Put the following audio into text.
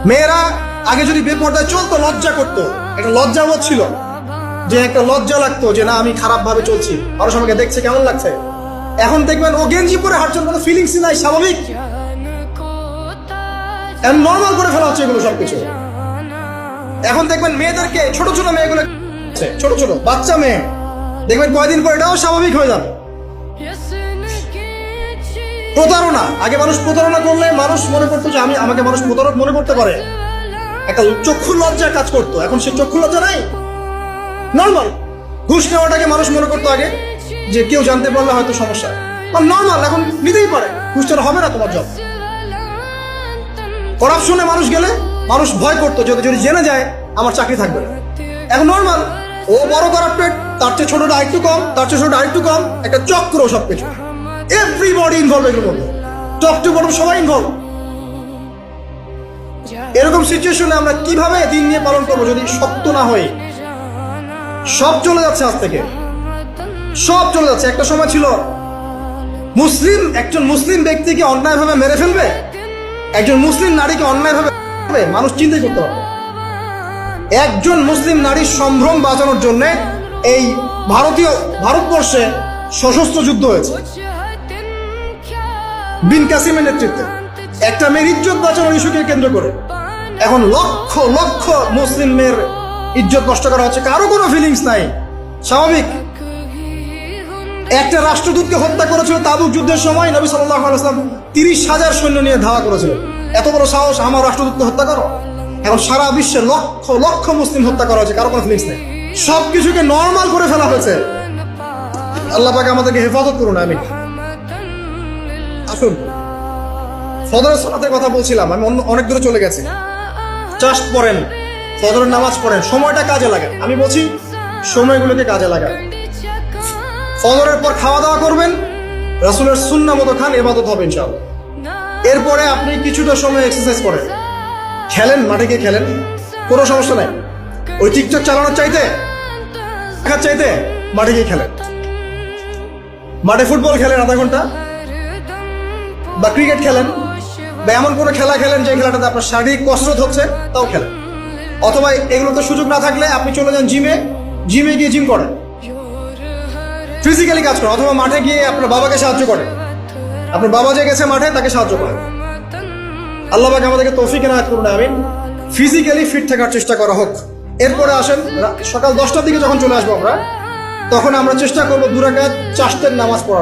মেয়েরা আগে যদি বেপর্দায় চলতো লজ্জা করতো, একটা লজ্জাবোধ ছিল, যে একটা লজ্জা লাগতো যে না আমি খারাপ ভাবে চলছি, মানুষ আমাকে দেখছে কেমন লাগছে। এখন দেখবেন ও গেঞ্জি পরে হাঁটছেন, কোনো ফিলিংস নাই, স্বাভাবিক, নর্মাল করে ফেলা হচ্ছে এগুলো সবকিছু। এখন দেখবেন মেয়েদেরকে, ছোট ছোট মেয়েগুলো, ছোট ছোট বাচ্চা মেয়ে, দেখবেন কয়দিন পর এটাও স্বাভাবিক হয়ে যাবে। প্রতারণা, আগে মানুষ প্রতারণা করলে মানুষ মনে করতো যে আমাকে মানুষ প্রতারক মনে করতে পারে, একটা চক্ষু লজ্জা কাজ করতো। এখন সে চক্ষু লজ্জা নাই, নর্মাল। ঘুষ নেওয়াটাকে মানুষ মনে করতো আগে যে কেউ জানতে পারলে হয়তো সমস্যা, নর্মাল, এখন নিতেই পারে, ঘুষটা হবে না তোমার জব। করাপশনে মানুষ গেলে মানুষ ভয় করতো যদি জেনে যায় আমার চাকরি থাকবে না, এখন নর্মাল। ও বড় করাপ্টেড, তার চেয়ে ছোটটা আরেকটু কম, তার চেয়ে ছোটটা আরেকটু কম, একটা চক্র সবকিছু, এভরিবডি ইনভলভ এগুলোর মধ্যে, টপ টু বটম সবাই ইনভলভ। এরকম সিচুয়েশনে আমরা কিভাবে দিন নিয়ে পালন করবো যদি সত্য না হই? সব চলে যাচ্ছে, আজ থেকে সব চলে যাচ্ছে। একটা সময় ছিল একজন মুসলিম ব্যক্তিকে অন্যায়ভাবে মেরে ফেলবে, একজন মুসলিম নারীকে অন্যায়ভাবে মানুষ চিন্তাই করতে পারবে। একজন মুসলিম নারীর সম্ভ্রম বাঁচানোর জন্য এই ভারতবর্ষে সশস্ত্র যুদ্ধ হয়েছে বিন কাসিমের নেতৃত্বে, একটা মেয়ের ইজ্জত বাঁচানোর ইস্যুকে কেন্দ্র করে। এখন লক্ষ লক্ষ মুসলিম মেয়ের ইজ্জত নষ্ট করা হচ্ছে, কারো কোনো ফিলিংস নাই, স্বাভাবিক। একটা রাষ্ট্রদূতকে হত্যা করেছিল তাবুক যুদ্ধের সময়, নবী সাল্লাল্লাহু আলাইহি ওয়াসাল্লাম 30,000 সৈন্য নিয়ে ধাওয়া করেছিল। এত বড় সাহস আমার রাষ্ট্রদূতকে হত্যা করো? এখন সারা বিশ্বে লক্ষ লক্ষ মুসলিম হত্যা করা হয়েছে, কারো কোনো ফিলিংস নেই, সবকিছুকে নর্মাল করে ফেলা হয়েছে। আল্লাহ পাক আমাদেরকে হেফাজত করুন, আমিন। আসুন, ফজরের সালাতের কথা বলছিলাম, আমি অনেক দূরে চলে গেছি। চাষ্ট পড়েন, ফজরের নামাজ পড়েন, সময়টা কাজে লাগান। আমি বলছি সময়গুলোকে কাজে লাগান। ফজরের পর খাওয়া দাওয়া করবেন, রাসূলের সুন্নাহ মতো খান, ইবাদত হবে ইনশাআল্লাহ। এরপরে আপনি কিছুটা সময় এক্সারসাইজ করেন, খেলেন, মাঠে গিয়ে খেলেন, কোনো সমস্যা নাই। ওই টিকটক চালানোর চাইতে, দেখার চাইতে মাঠে গিয়ে খেলেন। মাঠে ফুটবল খেলেন আধা ঘন্টা, বা ক্রিকেট খেলেন, বা এমন কোনো খেলা খেলেন যে খেলাটাতে আপনার শারীরিক কসরত হচ্ছে, তাও খেলেন। অথবা এগুলোতে সুযোগ না থাকলে আপনি চলে যান জিমে গিয়ে জিম করেন, ফিজিক্যালি কাজ করেন। অথবা মাঠে গিয়ে আপনার বাবাকে সাহায্য করেন, আপনার বাবা যে গেছে মাঠে তাকে সাহায্য করেন। আল্লাহ পাক আমাদেরকে তৌফিক এনায়েত করুন, আমিন। ফিজিক্যালি ফিট থাকার চেষ্টা করা হোক। এরপরে আসেন, সকাল 10টার দিকে যখন চলে আসবো আমরা, তখন আমরা চেষ্টা করবো 2 রাকাত চাশতের নামাজ পড়ার।